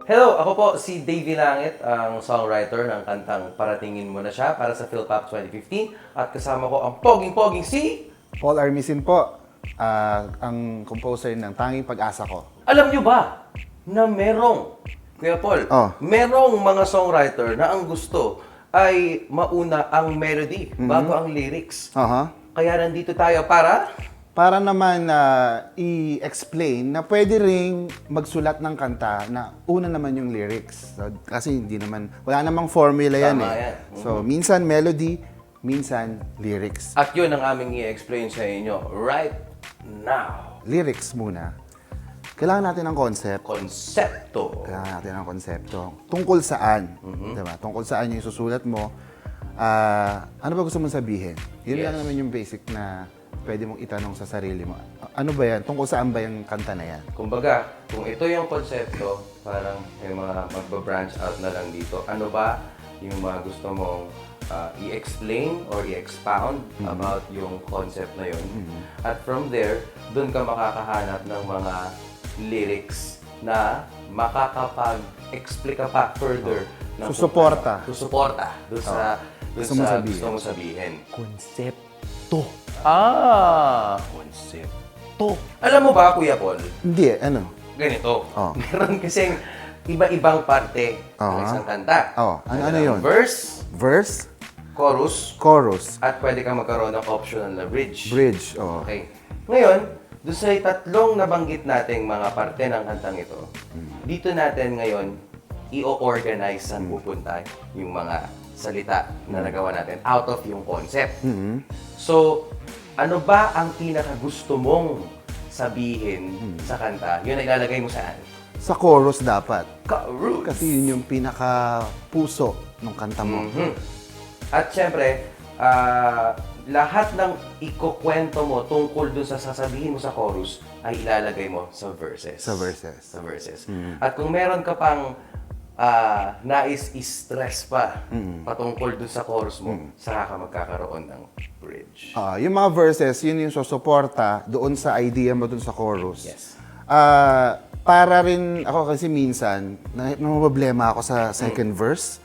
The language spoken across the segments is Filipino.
Hello, ako po si Davey Langit, ang songwriter ng kantang Paratingin Mo Na Siya para sa PhilPop 2015 at kasama ko ang poging-poging si... Paul Armisin po, ang composer ng Tanging Pag-asa Ko. Alam nyo ba na Kuya Paul, merong mga songwriter na ang gusto ay mauna ang melody bago ang lyrics. Kaya nandito tayo Para naman i-explain na pwede ring magsulat ng kanta na una naman yung lyrics. So, kasi wala namang formula yan Tama eh. yan. So, minsan melody, minsan lyrics. At yun ang aming i-explain sa inyo right now. Lyrics muna. Kailangan natin ng concept. Konsepto. Kailangan natin ng konsepto. Tungkol saan? Diba? Tungkol saan yung isusulat mo. Ano ba gusto mong sabihin? Yun lang naman yung basic na pwede mong itanong sa sarili mo. Ano ba yan? Tungkol saan ba yung kanta na yan? Kumbaga, kung ito yung konsepto, parang may mga magba-branch out na lang dito. Ano ba yung mga gusto mong i-explain or i-expound about yung concept na yun? At from there, dun ka makakahanap ng mga lyrics na makakapag-explain ka pa further. Susuporta. Susuporta. Dun sa gusto mo sabihin. Konsepto. Konsepto. Alam mo ba, Kuya Paul? Hindi, ano? Ganito. Meron kasing iba-ibang parte ng isang kanta. Ano yun? Verse, Verse, chorus, at pwede kang magkaroon ng optional na bridge. bridge. Okay. Ngayon, doon sa tatlong nabanggit nating mga parte ng kantang ito, dito natin ngayon i-organize saan pupunta yung mga salita na nagawa natin out of yung concept. So, ano ba ang pinaka-gusto mong sabihin sa kanta? Yun ay ilalagay mo saan? Sa chorus dapat. Chorus! Kasi yun yung pinaka-puso ng kanta mo. At syempre, lahat ng ikukwento mo tungkol dun sa sasabihin mo sa chorus ay ilalagay mo sa verses. Sa verses. Sa verses. At kung meron ka pang nais i-stress pa patungkol dun sa chorus mo, saka ka magkakaroon ng bridge. Yung mga verses, yun yung susuporta doon sa idea mo doon sa chorus. Yes. Para rin ako kasi minsan, problema ako sa second verse.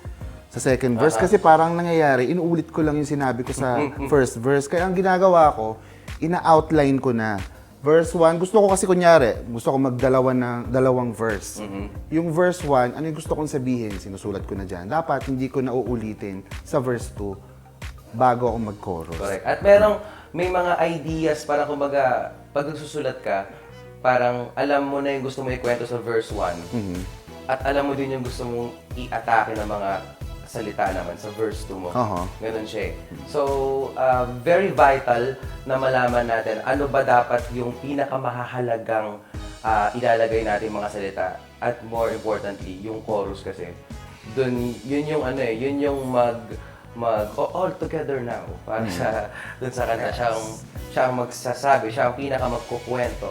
Sa second verse kasi parang nangyayari, inuulit ko lang yung sinabi ko sa first verse. Kaya ang ginagawa ko, ina-outline ko na. Verse 1, gusto ko kasi gusto ko dalawang verse. Yung verse 1, ano yung gusto kong sabihin, sinusulat ko na dyan. Dapat hindi ko na uulitin sa verse 2 bago ako mag-chorus. Correct. At may mga ideas, parang kumbaga, pag nagsusulat ka, parang alam mo na yung gusto mo ikwento sa verse 1. At alam mo din yung gusto mong i-atake ng mga salita naman sa verse 2 mo. Ganun siya eh. So, very vital na malaman natin ano ba dapat yung pinakamahalagang ilalagay natin mga salita. At more importantly, yung chorus kasi. Yun yung all together now. Para dun sa kanta, siya ang magsasabi, siya ang pinakamagkukwento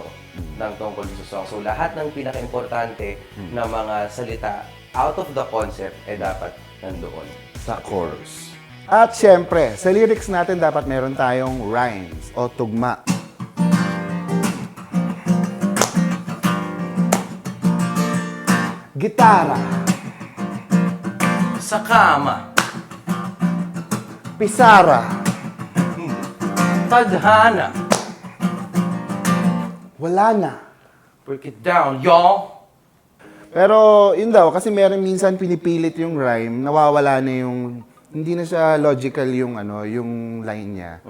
ng tungkol sa song. So, lahat ng pinaka-importante na mga salita out of the concept dapat nandoon sa chorus. At syempre, sa lyrics natin dapat meron tayong rhymes o tugma. Gitara, sa kama, pisara, tadhana, wala na. break it down, y'all. Pero yun daw, kasi meron minsan pinipilit yung rhyme, nawawala na yung, hindi na siya logical yung line niya.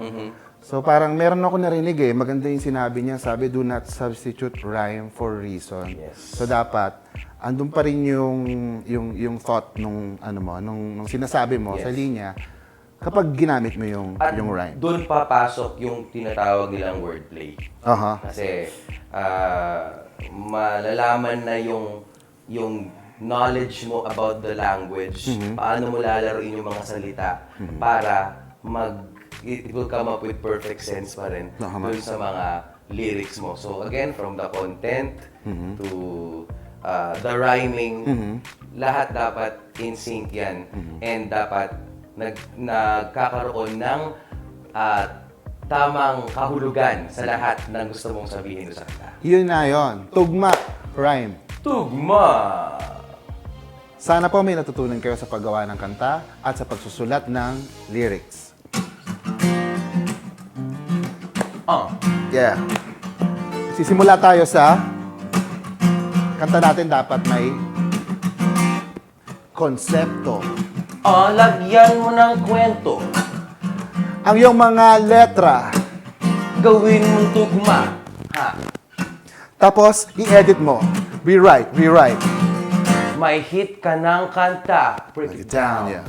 So parang meron ako narinig maganda yung sinabi niya, sabi, do not substitute rhyme for reason. Yes. So dapat, andun pa rin yung thought nung sinasabi mo sa linya, kapag ginamit mo yung rhyme. Doon papasok yung tinatawag nilang wordplay. Kasi malalaman na yung knowledge mo about the language, paano mo lalaruin yung mga salita para it will come up with perfect sense pa rin dun sa mga lyrics mo. So again, from the content to the rhyming, lahat dapat in sync yan. And dapat nagkakaroon ng tamang kahulugan sa lahat ng gusto mong sabihin sa kanta. Yun na yun. Tugma, rhyme. Tugma! Sana po may natutunan kayo sa paggawa ng kanta at sa pagsusulat ng lyrics. Yeah. Sisimula tayo sa kanta natin dapat may konsepto. Lagyan mo ng kwento. Ang iyong mga letra, Gawin mong tugma. Ha? tapos i-edit mo. Rewrite. May hit ka ng kanta. Break it down, yeah.